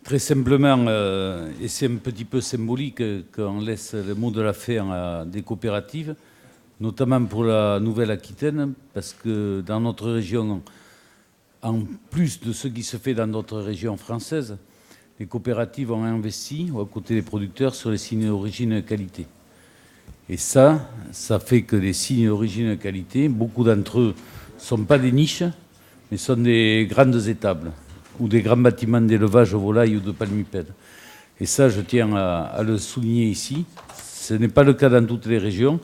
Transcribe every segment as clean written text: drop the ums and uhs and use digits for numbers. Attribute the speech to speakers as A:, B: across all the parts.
A: Très simplement, et c'est un petit peu symbolique qu'on laisse le mot de la fin à des coopératives, notamment pour la Nouvelle-Aquitaine, parce que dans notre région, en plus de ce qui se fait dans d'autres régions françaises, les coopératives ont investi, aux côtés des producteurs, sur les signes d'origine et de qualité. Et ça fait que les signes d'origine et de qualité, beaucoup d'entre eux ne sont pas des niches, mais sont des grandes étables ou des grands bâtiments d'élevage de volailles ou de palmipèdes. Et ça, je tiens à le souligner ici. Ce n'est pas le cas dans toutes les régions,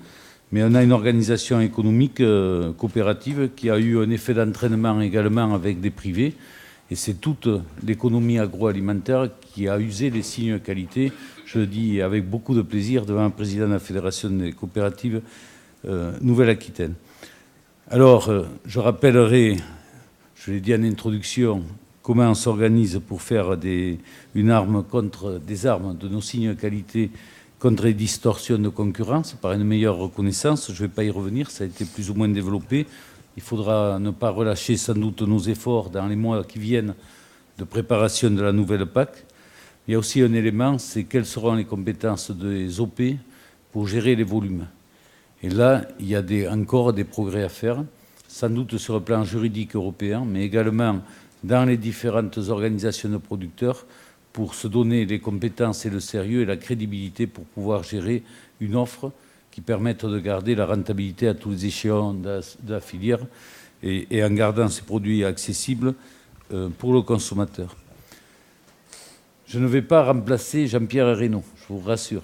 A: mais on a une organisation économique coopérative qui a eu un effet d'entraînement également avec des privés. Et c'est toute l'économie agroalimentaire qui a usé les signes de qualité. Je le dis avec beaucoup de plaisir devant le président de la Fédération des coopératives Nouvelle-Aquitaine. Alors, je rappellerai, je l'ai dit en introduction, comment on s'organise pour faire une arme contre des armes de nos signes de qualité contre les distorsions de concurrence par une meilleure reconnaissance. Je ne vais pas y revenir, ça a été plus ou moins développé. Il faudra ne pas relâcher sans doute nos efforts dans les mois qui viennent de préparation de la nouvelle PAC. Il y a aussi un élément, c'est quelles seront les compétences des OP pour gérer les volumes. Et là, il y a encore des progrès à faire, sans doute sur le plan juridique européen, mais également dans les différentes organisations de producteurs pour se donner les compétences et le sérieux et la crédibilité pour pouvoir gérer une offre qui permette de garder la rentabilité à tous les échelons de la filière et en gardant ces produits accessibles pour le consommateur. Je ne vais pas remplacer Jean-Pierre Reynaud, je vous rassure.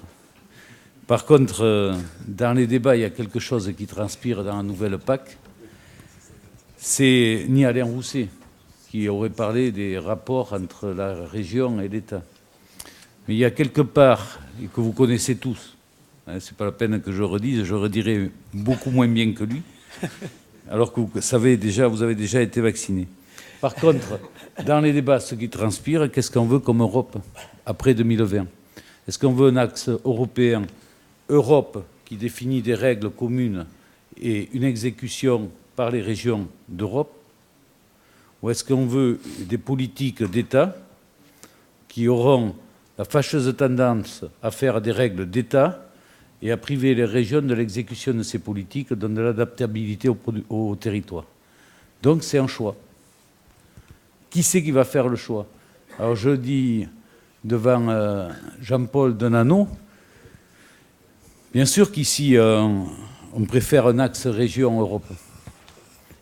A: Par contre, dans les débats, il y a quelque chose qui transpire dans la nouvelle PAC. C'est ni Alain Rousset qui aurait parlé des rapports entre la région et l'État. Mais il y a quelque part, et que vous connaissez tous, ce n'est pas la peine que je redise, je redirai beaucoup moins bien que lui, alors que vous savez déjà, vous avez déjà été vacciné. Par contre, dans les débats, ce qui transpire, qu'est-ce qu'on veut comme Europe après 2020 ? Est-ce qu'on veut un axe européen, Europe, qui définit des règles communes et une exécution par les régions d'Europe ? Ou est-ce qu'on veut des politiques d'État qui auront la fâcheuse tendance à faire des règles d'État et à priver les régions de l'exécution de ces politiques, dans de l'adaptabilité au territoire? Donc c'est un choix. Qui c'est qui va faire le choix? Alors je dis devant Jean-Paul Denanot, bien sûr qu'ici on préfère un axe région-Europe.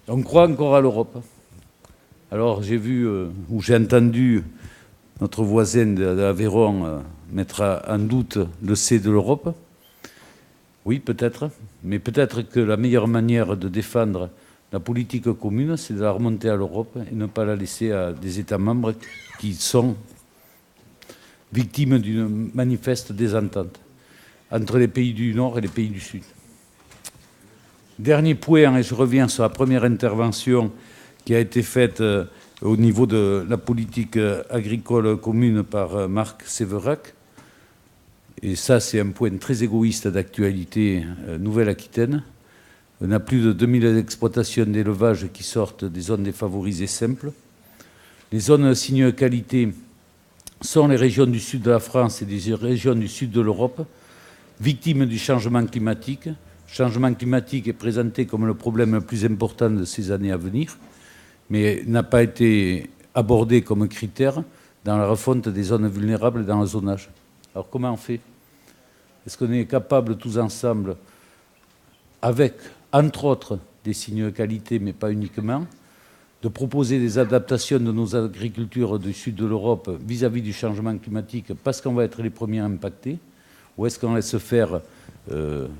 A: On croit encore à l'Europe. Alors j'ai vu, ou j'ai entendu notre voisin de l'Aveyron mettre en doute le C de l'Europe. Oui, peut-être, mais peut-être que la meilleure manière de défendre la politique commune, c'est de la remonter à l'Europe et ne pas la laisser à des États membres qui sont victimes d'une manifeste désentente entre les pays du Nord et les pays du Sud. Dernier point, et je reviens sur la première intervention qui a été faite au niveau de la politique agricole commune par Marc Séverac. Et ça, c'est un point très égoïste d'actualité Nouvelle-Aquitaine. On a plus de 2000 exploitations d'élevage qui sortent des zones défavorisées simples. Les zones signent de qualité sont les régions du sud de la France et des régions du sud de l'Europe, victimes du changement climatique. Le changement climatique est présenté comme le problème le plus important de ces années à venir, mais n'a pas été abordé comme critère dans la refonte des zones vulnérables dans le zonage. Alors comment on fait? Est-ce qu'on est capable tous ensemble, avec, entre autres, des signes de qualité, mais pas uniquement, de proposer des adaptations de nos agricultures du sud de l'Europe vis-à-vis du changement climatique parce qu'on va être les premiers impactés, ou est-ce qu'on laisse faire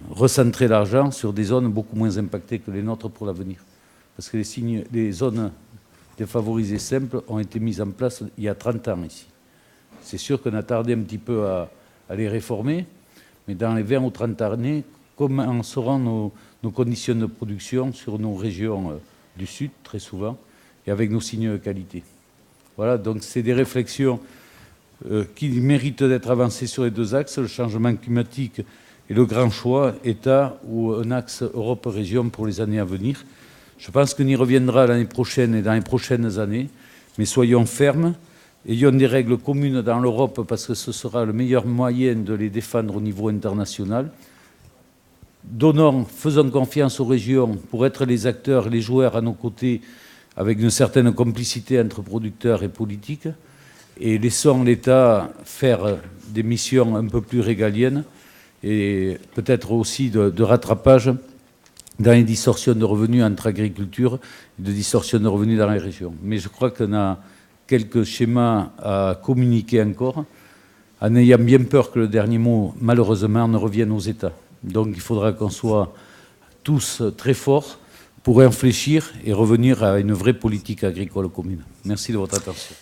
A: recentrer l'argent sur des zones beaucoup moins impactées que les nôtres pour l'avenir? Parce que les zones défavorisées simples ont été mises en place il y a 30 ans ici. C'est sûr qu'on a tardé un petit peu à les réformer, mais dans les 20 ou 30 années, comment seront nos conditions de production sur nos régions du Sud, très souvent, et avec nos signes de qualité. Voilà, donc c'est des réflexions qui méritent d'être avancées sur les deux axes, le changement climatique et le grand choix État ou un axe Europe-région pour les années à venir. Je pense qu'on y reviendra l'année prochaine et dans les prochaines années, mais soyons fermes ayons des règles communes dans l'Europe parce que ce sera le meilleur moyen de les défendre au niveau international. Faisons confiance aux régions pour être les acteurs, les joueurs à nos côtés, avec une certaine complicité entre producteurs et politiques, et laissons l'État faire des missions un peu plus régaliennes et peut-être aussi de rattrapage dans les distorsions de revenus entre agriculture et de distorsions de revenus dans les régions. Mais je crois qu'on a quelques schémas à communiquer encore, en ayant bien peur que le dernier mot, malheureusement, ne revienne aux États. Donc il faudra qu'on soit tous très forts pour réfléchir et revenir à une vraie politique agricole commune. Merci de votre attention.